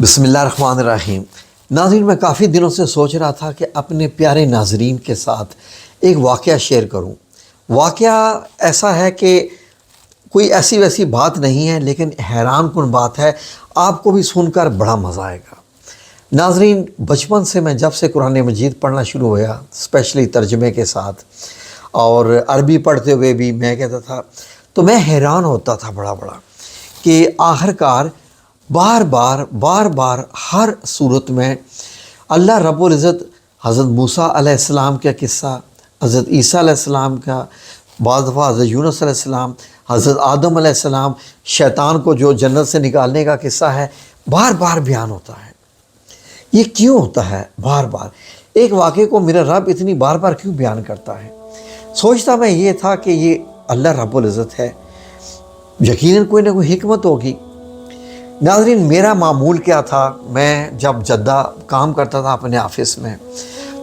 بسم اللہ الرحمن الرحیم۔ ناظرین، میں کافی دنوں سے سوچ رہا تھا کہ اپنے پیارے ناظرین کے ساتھ ایک واقعہ شیئر کروں۔ واقعہ ایسا ہے کہ کوئی ایسی ویسی بات نہیں ہے، لیکن حیران کن بات ہے، آپ کو بھی سن کر بڑا مزہ آئے گا۔ ناظرین، بچپن سے میں جب سے قرآن مجید پڑھنا شروع ہوا، اسپیشلی ترجمے کے ساتھ اور عربی پڑھتے ہوئے بھی میں کہتا تھا، تو میں حیران ہوتا تھا بڑا کہ آخر کار بار بار ہر صورت میں اللہ رب العزت حضرت موسیٰ علیہ السلام کا قصہ، حضرت عیسیٰ علیہ السلام کا، بعض دفعہ حضرت یونس علیہ السلام، حضرت آدم علیہ السلام، شیطان کو جو جنت سے نکالنے کا قصہ ہے، بار بار بیان ہوتا ہے۔ یہ کیوں ہوتا ہے بار بار؟ ایک واقعے کو میرا رب اتنی بار بار کیوں بیان کرتا ہے؟ سوچتا میں یہ تھا کہ یہ اللہ رب العزت ہے، یقیناً کوئی نہ کوئی حکمت ہوگی۔ ناظرین، میرا معمول کیا تھا، میں جب جدہ کام کرتا تھا اپنے آفس میں،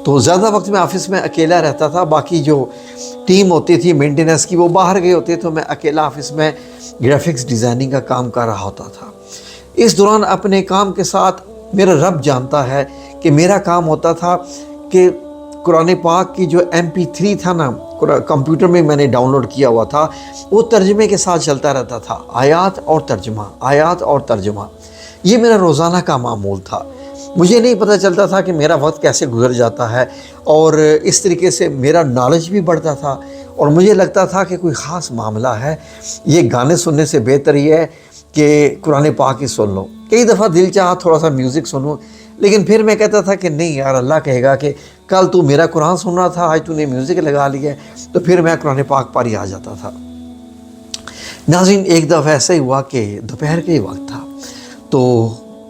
تو زیادہ وقت میں آفس میں اکیلا رہتا تھا، باقی جو ٹیم ہوتی تھی مینٹیننس کی وہ باہر گئے ہوتے، تو میں اکیلا آفس میں گرافکس ڈیزائننگ کا کام کر رہا ہوتا تھا۔ اس دوران اپنے کام کے ساتھ میرا رب جانتا ہے کہ میرا کام ہوتا تھا کہ قرآن پاک کی جو MP3 تھا نا، کمپیوٹر میں نے ڈاؤن لوڈ کیا ہوا تھا، وہ ترجمے کے ساتھ چلتا رہتا تھا، آیات اور ترجمہ۔ یہ میرا روزانہ کا معمول تھا۔ مجھے نہیں پتہ چلتا تھا کہ میرا وقت کیسے گزر جاتا ہے، اور اس طریقے سے میرا نالج بھی بڑھتا تھا، اور مجھے لگتا تھا کہ کوئی خاص معاملہ ہے، یہ گانے سننے سے بہتر یہ ہے کہ قرآن پاک ہی سن لو۔ کئی دفعہ دل چاہا تھوڑا سا میوزک سنوں، لیکن پھر میں کہتا تھا کہ نہیں یار، اللہ کہے گا کہ کل تو میرا قرآن سن رہا تھا، آج تو نے میوزک لگا لیا ہے، تو پھر میں قرآن پاک پر ہی آ جاتا تھا۔ ناظرین، ایک دفعہ ایسا ہی ہوا کہ دوپہر کا ہی وقت تھا، تو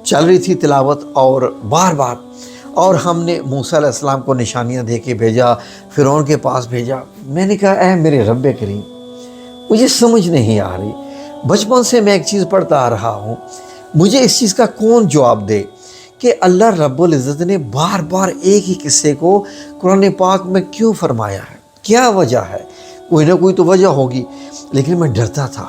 چل رہی تھی تلاوت، اور بار اور ہم نے موسیٰ علیہ السلام کو نشانیاں دے کے بھیجا، فرعون کے پاس بھیجا۔ میں نے کہا، اے میرے رب کریم، مجھے سمجھ نہیں آ رہی، بچپن سے میں ایک چیز پڑھتا آ رہا ہوں، مجھے اس چیز کا کون جواب دے کہ اللہ رب العزت نے بار بار ایک ہی قصے کو قرآن پاک میں کیوں فرمایا ہے؟ کیا وجہ ہے؟ کوئی نہ کوئی تو وجہ ہوگی، لیکن میں ڈرتا تھا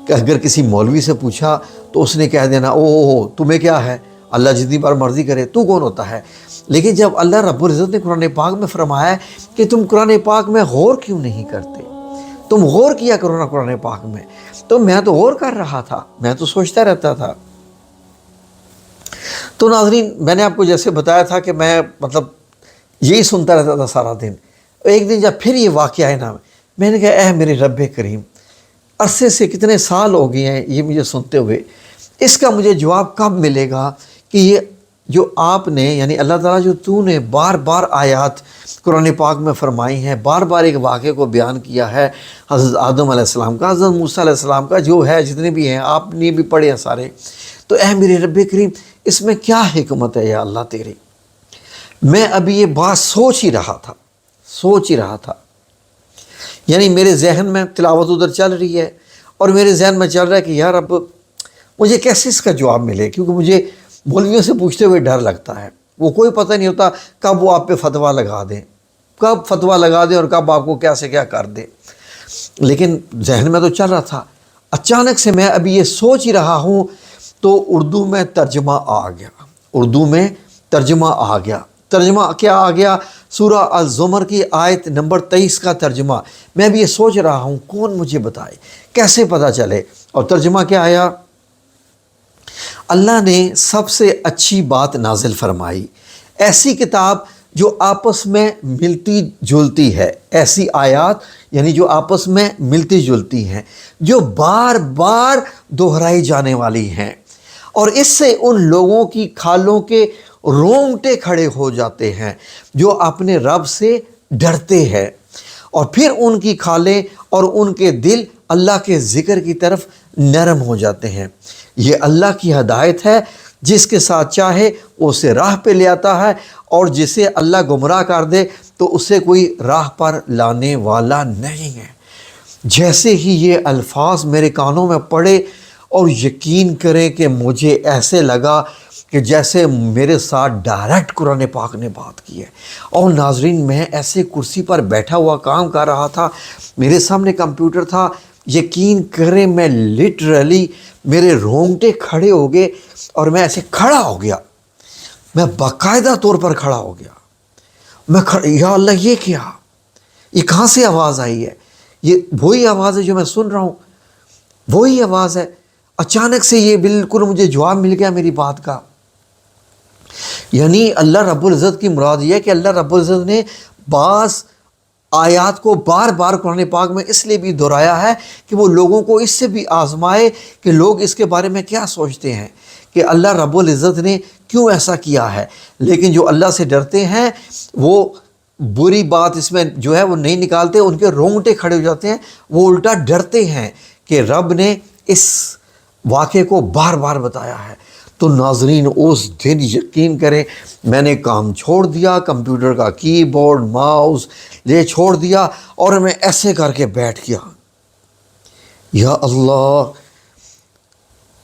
کہ اگر کسی مولوی سے پوچھا تو اس نے کہہ دینا، او تمہیں کیا ہے، اللہ جتنی بار مرضی کرے، تو کون ہوتا ہے؟ لیکن جب اللہ رب العزت نے قرآن پاک میں فرمایا ہے کہ تم قرآن پاک میں غور کیوں نہیں کرتے، تم غور کیا کرو نا قرآن پاک میں، تو میں تو غور کر رہا تھا، میں تو سوچتا رہتا تھا۔ تو ناظرین، میں نے آپ کو جیسے بتایا تھا کہ میں یہی سنتا رہتا تھا سارا دن۔ ایک دن جب پھر یہ واقعہ ہے نا، میں نے کہا، اے میرے رب کریم، عرصے سے کتنے سال ہو گئے ہیں یہ مجھے سنتے ہوئے، اس کا مجھے جواب کب ملے گا کہ یہ جو آپ نے، یعنی اللہ تعالیٰ جو تو نے بار بار آیات قرآن پاک میں فرمائی ہیں، بار بار ایک واقعے کو بیان کیا ہے، حضرت آدم علیہ السلام کا، حضرت موسیٰ علیہ السلام کا، جو ہے جتنے بھی ہیں، آپ نے بھی پڑھے ہیں سارے، تو اے میرے رب کریم، اس میں کیا حکمت ہے یا اللہ تیری؟ میں ابھی یہ بات سوچ ہی رہا تھا، یعنی میرے ذہن میں تلاوت ادھر چل رہی ہے، اور میرے ذہن میں چل رہا ہے کہ یار اب مجھے کیسے اس کا جواب ملے، کیونکہ مجھے مولویوں سے پوچھتے ہوئے ڈر لگتا ہے، وہ کوئی پتہ نہیں ہوتا کب وہ آپ پہ فتویٰ لگا دیں، اور کب آپ کو کیا سے کیا کر دیں۔ لیکن ذہن میں تو چل رہا تھا، اچانک سے میں ابھی یہ سوچ ہی رہا ہوں تو اردو میں ترجمہ آ گیا۔ ترجمہ کیا آ گیا؟ سورہ الزمر کی آیت نمبر 23 کا ترجمہ۔ میں بھی یہ سوچ رہا ہوں کون مجھے بتائے، کیسے پتہ چلے؟ اور ترجمہ کیا آیا؟ اللہ نے سب سے اچھی بات نازل فرمائی، ایسی کتاب جو آپس میں ملتی جلتی ہے، ایسی آیات یعنی جو آپس میں ملتی جلتی ہیں، جو بار بار دہرائی جانے والی ہیں، اور اس سے ان لوگوں کی کھالوں کے رونگٹے کھڑے ہو جاتے ہیں جو اپنے رب سے ڈرتے ہیں، اور پھر ان کی کھالیں اور ان کے دل اللہ کے ذکر کی طرف نرم ہو جاتے ہیں۔ یہ اللہ کی ہدایت ہے، جس کے ساتھ چاہے وہ اسے راہ پہ لے آتا ہے، اور جسے اللہ گمراہ کر دے تو اسے کوئی راہ پر لانے والا نہیں ہے۔ جیسے ہی یہ الفاظ میرے کانوں میں پڑے، اور یقین کریں کہ مجھے ایسے لگا کہ جیسے میرے ساتھ ڈائریکٹ قرآن پاک نے بات کی ہے۔ اور ناظرین، میں ایسے کرسی پر بیٹھا ہوا کام کر رہا تھا، میرے سامنے کمپیوٹر تھا، یقین کریں میں لٹرلی میرے رونگٹے کھڑے ہو گئے اور میں ایسے کھڑا ہو گیا، میں باقاعدہ طور پر کھڑا ہو گیا، یا اللہ یہ کیا، یہ کہاں سے آواز آئی ہے؟ یہ وہی آواز ہے جو میں سن رہا ہوں، وہی آواز ہے۔ اچانک سے یہ بالکل مجھے جواب مل گیا میری بات کا۔ یعنی اللہ رب العزت کی مراد یہ ہے کہ اللہ رب العزت نے بعض آیات کو بار بار قرآن پاک میں اس لیے بھی دہرایا ہے کہ وہ لوگوں کو اس سے بھی آزمائے کہ لوگ اس کے بارے میں کیا سوچتے ہیں، کہ اللہ رب العزت نے کیوں ایسا کیا ہے۔ لیکن جو اللہ سے ڈرتے ہیں وہ بری بات اس میں جو ہے وہ نہیں نکالتے، ان کے رونگٹے کھڑے ہو جاتے ہیں، وہ الٹا ڈرتے ہیں کہ رب نے اس واقعے کو بار بار بتایا ہے۔ تو ناظرین اس دن یقین کریں میں نے کام چھوڑ دیا، کمپیوٹر کا کی بورڈ ماؤس یہ چھوڑ دیا اور میں ایسے کر کے بیٹھ گیا، یا اللہ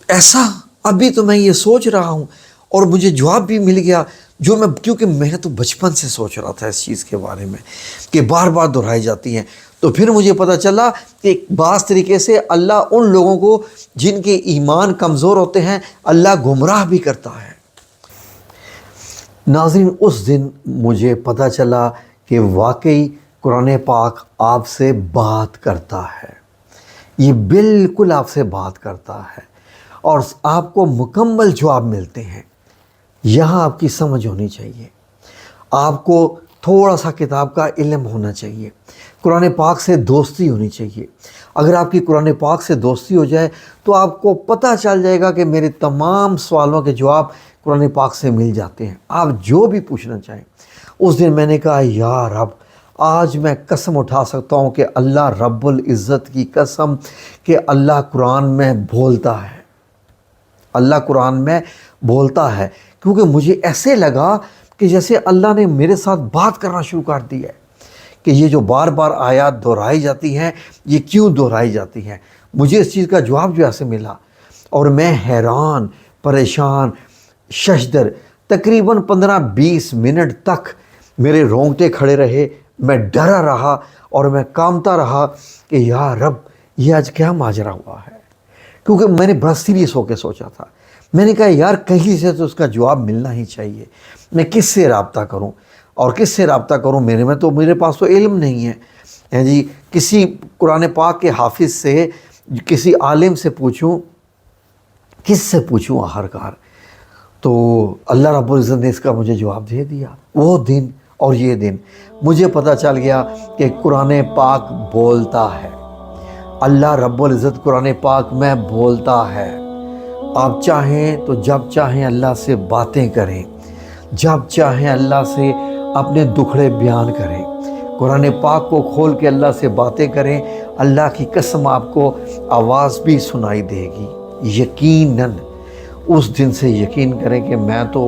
ایسا ابھی تو میں یہ سوچ رہا ہوں اور مجھے جواب بھی مل گیا جو میں، کیونکہ میں تو بچپن سے سوچ رہا تھا اس چیز کے بارے میں کہ بار بار دہرائی جاتی ہیں۔ تو پھر مجھے پتہ چلا کہ بعض طریقے سے اللہ ان لوگوں کو جن کے ایمان کمزور ہوتے ہیں اللہ گمراہ بھی کرتا ہے۔ ناظرین اس دن مجھے پتہ چلا کہ واقعی قرآن پاک آپ سے بات کرتا ہے، یہ بالکل آپ سے بات کرتا ہے اور آپ کو مکمل جواب ملتے ہیں۔ یہاں آپ کی سمجھ ہونی چاہیے، آپ کو تھوڑا سا کتاب کا علم ہونا چاہیے، قرآن پاک سے دوستی ہونی چاہیے۔ اگر آپ کی قرآن پاک سے دوستی ہو جائے تو آپ کو پتہ چل جائے گا کہ میرے تمام سوالوں کے جواب قرآن پاک سے مل جاتے ہیں، آپ جو بھی پوچھنا چاہیں۔ اس دن میں نے کہا یا رب آج میں قسم اٹھا سکتا ہوں کہ اللہ رب العزت کی قسم کہ اللہ قرآن میں بولتا ہے، اللہ قرآن میں بولتا ہے، کیونکہ مجھے ایسے لگا کہ جیسے اللہ نے میرے ساتھ بات کرنا شروع کر دی ہے کہ یہ جو بار بار آیات دہرائی جاتی ہیں یہ کیوں دہرائی جاتی ہیں۔ مجھے اس چیز کا جواب جو ایسے ملا اور میں حیران پریشان ششدر تقریباً 15-20 منٹ تک میرے رونگٹے کھڑے رہے، میں ڈرا رہا اور میں کانپتا رہا کہ یا رب یہ آج کیا ماجرا ہوا ہے، کیونکہ میں نے بڑا سیریس ہو کے سوچا تھا۔ میں نے کہا یار کہیں سے تو اس کا جواب ملنا ہی چاہیے، میں کس سے رابطہ کروں اور کس سے رابطہ کروں، میرے پاس تو علم نہیں ہے جی، کسی قرآن پاک کے حافظ سے کسی عالم سے پوچھوں، کس سے پوچھوں آخرکار۔ تو اللہ رب العزت نے اس کا مجھے جواب دے دیا۔ وہ دن اور یہ دن مجھے پتہ چل گیا کہ قرآن پاک بولتا ہے، اللہ رب العزت قرآن پاک میں بولتا ہے۔ آپ چاہیں تو جب چاہیں اللہ سے باتیں کریں، جب چاہیں اللہ سے اپنے دکھڑے بیان کریں، قرآن پاک کو کھول کے اللہ سے باتیں کریں، اللہ کی قسم آپ کو آواز بھی سنائی دے گی۔ یقیناً اس دن سے یقین کریں کہ میں تو